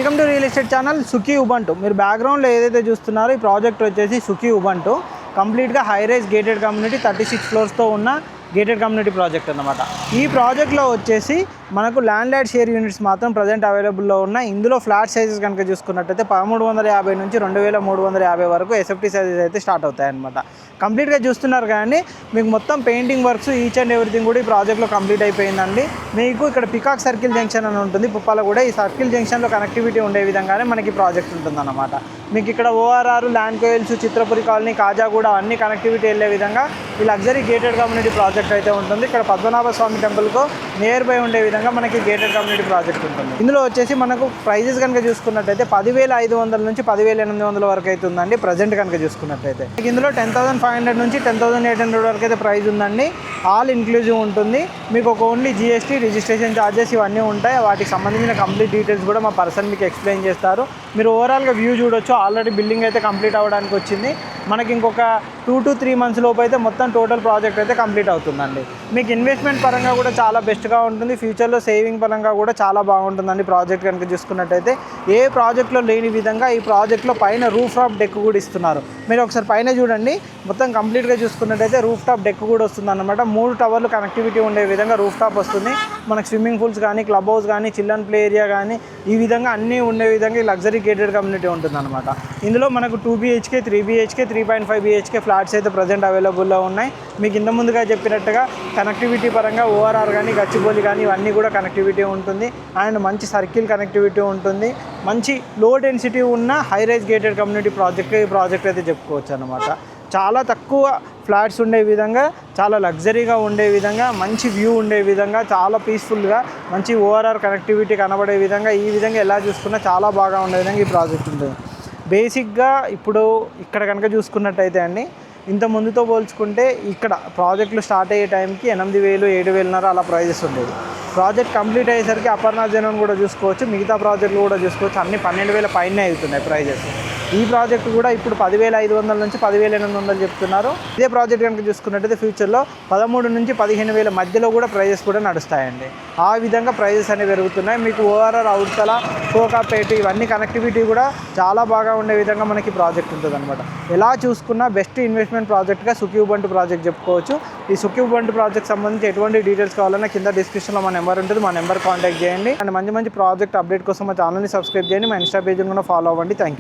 Welcome to real estate channel Sukhi Ubuntu. మీరు బ్యాక్గ్రౌండ్లో ఏదైతే చూస్తున్నారో ఈ ప్రాజెక్ట్ వచ్చేసి సుఖీ ఉబంటు. కంప్లీట్గా హై రైజ్ గేటెడ్ కమ్యూనిటీ 36 ఫ్లోర్స్తో ఉన్న గేటెడ్ కమ్యూనిటీ ప్రాజెక్ట్ అన్నమాట. ఈ ప్రాజెక్ట్లో వచ్చేసి మనకు ల్యాండ్ లైట్ షేర్ యూనిట్స్ మాత్రం ప్రజెంట్ అవైలబుల్లో ఉన్నాయి. ఇందులో ఫ్లాట్ సైజెస్ కనుక చూసుకున్నట్టయితే 1350 నుంచి 2350 వరకు ఎస్ఎఫ్టీ సైజెస్ అయితే స్టార్ట్ అవుతాయన్నమాట. కంప్లీట్గా చూస్తున్నారు కానీ మీకు మొత్తం painting works each and everything కూడా ఈ ప్రాజెక్ట్లో కంప్లీట్ అయిపోయిందండి. మీకు ఇక్కడ పికాక్ సర్కిల్ జంక్షన్ అని ఉంటుంది పుప్పాల కూడా. ఈ సర్కిల్ జంక్షన్లో కనెక్టివిటీ ఉండే విధంగానే మనకి ప్రాజెక్ట్ ఉంటుందన్నమాట. మీకు ఇక్కడ ఓఆర్ఆర్, ల్యాండ్ కోయిల్స్, చిత్రపురి కాలనీ, కాజాగూడ అన్ని కనెక్టివిటీ వెళ్ళే విధంగా ఈ లగ్జరీ గేటెడ్ కమ్యూనిటీ ప్రాజెక్ట్ అయితే ఉంటుంది. ఇక్కడ పద్మనాభ స్వామి టెంపుల్కు నియర్ బై ఉండే విధంగా మనకి గేటెడ్ కమ్యూనిటీ ప్రాజెక్ట్ ఉంటుంది. ఇందులో వచ్చేసి మనకు ప్రైజెస్ కనుక చూసుకున్నట్టయితే 10,500 నుంచి 10,800 వరకు అయితే ఉందండి ప్రజెంట్ కనుక చూసుకున్నట్టయితే. ఇందులో 10,500 నుంచి 10,800 వరకు అయితే ప్రైస్ ఉందండి. ఆల్ ఇన్క్లూజివ్ ఉంటుంది. మీకు ఒక ఓన్లీ జిఎస్టీ, రిజిస్ట్రేషన్ ఛార్జెస్ ఇవన్నీ ఉంటాయి. వాటికి సంబంధించిన కంప్లీట్ డీటెయిల్స్ కూడా మా పర్సన్ మీకు ఎక్స్ప్లెయిన్ చేస్తారు. మీరు ఓవరాల్గా వ్యూ చూడొచ్చు. ఆల్రెడీ బిల్డింగ్ అయితే కంప్లీట్ అవ్వడానికి వచ్చింది. మనకి ఇంకొక 2 to 3 months లోపు అయితే మొత్తం టోటల్ ప్రాజెక్ట్ అయితే కంప్లీట్ అవుతుందండి. మీకు ఇన్వెస్ట్మెంట్ పరంగా కూడా చాలా బెస్ట్గా ఉంటుంది. ఫ్యూచర్లో సేవింగ్ పరంగా కూడా చాలా బాగుంటుందండి ప్రాజెక్ట్ కనుక చూసుకున్నట్టయితే. ఏ ప్రాజెక్ట్లో లేని విధంగా ఈ ప్రాజెక్ట్లో పైన రూఫ్ టాప్ డెక్ కూడా ఇస్తున్నారు. మీరు ఒకసారి పైన చూడండి. మొత్తం కంప్లీట్గా చూసుకున్నట్టయితే రూఫ్ టాప్ డెక్ కూడా వస్తుంది అన్నమాట. 3 టవర్లు కనెక్టివిటీ ఉండే విధంగా రూఫ్ టాప్ వస్తుంది. మనకు స్విమ్మింగ్ పూల్స్ కానీ, క్లబ్ హౌస్ కానీ, చిల్డ్రన్ ప్లే ఏరియా కానీ ఈ విధంగా అన్నీ ఉండే విధంగా ఈ లగ్జరీ గేటెడ్ కమ్యూనిటీ ఉంటుందన్నమాట. ఇందులో మనకు 2 BHK, 3 BHK, 3.5 BHK ఫ్లాట్స్ అయితే ప్రజెంట్ అవైలబుల్లో ఉన్నాయి. మీకు ఇంత ముందుగా చెప్పినట్టుగా కనెక్టివిటీ పరంగా ఓఆర్ఆర్ కానీ, గచ్చిబౌలి కానీ ఇవన్నీ కూడా కనెక్టివిటీ ఉంటుంది. అండ్ మంచి సర్కిల్ కనెక్టివిటీ ఉంటుంది. మంచి లో డెన్సిటీ ఉన్న హై రైజ్ గేటెడ్ కమ్యూనిటీ ఈ ప్రాజెక్ట్ అయితే చెప్పుకోవచ్చు అన్నమాట. చాలా తక్కువ ఫ్లాట్స్ ఉండే విధంగా, చాలా లగ్జరీగా ఉండే విధంగా, మంచి వ్యూ ఉండే విధంగా, చాలా పీస్ఫుల్గా, మంచి ఓఆర్ఆర్ కనెక్టివిటీ కనబడే విధంగా, ఈ విధంగా ఎలా చూసుకున్నా చాలా బాగా ఉండే విధంగా ఈ ప్రాజెక్ట్ ఉంటుంది. బేసిక్గా ఇప్పుడు ఇక్కడ కనుక చూసుకున్నట్టయితే అండి, ఇంత ముందుతో పోల్చుకుంటే ఇక్కడ ప్రాజెక్టులు స్టార్ట్ అయ్యే టైంకి 8,000, 7,500 అలా ప్రైజెస్ ఉండేది. ప్రాజెక్ట్ కంప్లీట్ అయ్యేసరికి అపర్ణాథ్ జనం కూడా చూసుకోవచ్చు, మిగతా ప్రాజెక్టులు కూడా చూసుకోవచ్చు. అన్ని 12,000 పైనే అవుతున్నాయి ప్రైజెస్. ఈ ప్రాజెక్ట్ కూడా ఇప్పుడు 10,500 నుంచి 10,800 చెప్తున్నారు. ఇదే ప్రాజెక్ట్ కనుక చూసుకున్నట్టయితే ఫ్యూచర్లో 13 నుంచి 15,000 మధ్యలో కూడా ప్రైజెస్ కూడా నడుస్తాయండి. ఆ విధంగా ప్రైజెస్ అనేవి పెరుగుతున్నాయి. మీకు ఓఆర్ఆర్, అవుట్తల, కోకాపేట ఇవన్నీ కనెక్టివిటీ కూడా చాలా బాగా ఉండే విధంగా మనకి ప్రాజెక్ట్ ఉంటుంది అనమాట. ఎలా చూసుకున్నా బెస్ట్ ఇన్వెస్ట్మెంట్ ప్రాజెక్ట్గా సుఖీ ఉబంటు ప్రాజెక్ట్ చెప్పుకోవచ్చు. ఈ సుఖీ ఉబంటు ప్రాజెక్ట్ సంబంధించి ఎటువంటి డీటెయిల్స్ కావాలన్నా కింద డిస్క్రిప్షన్లో మా నెంబర్ ఉంటుంది. మా నెంబర్ కాంటాక్ట్ చేయండి. అండ్ మంచి ప్రాజెక్ట్ అప్డేట్ కోసం మా ఛానల్ని సబ్స్క్రైబ్ చేయండి. మా ఇన్స్టా పేజ్ని కూడా ఫాలో అవ్వండి. Thank you.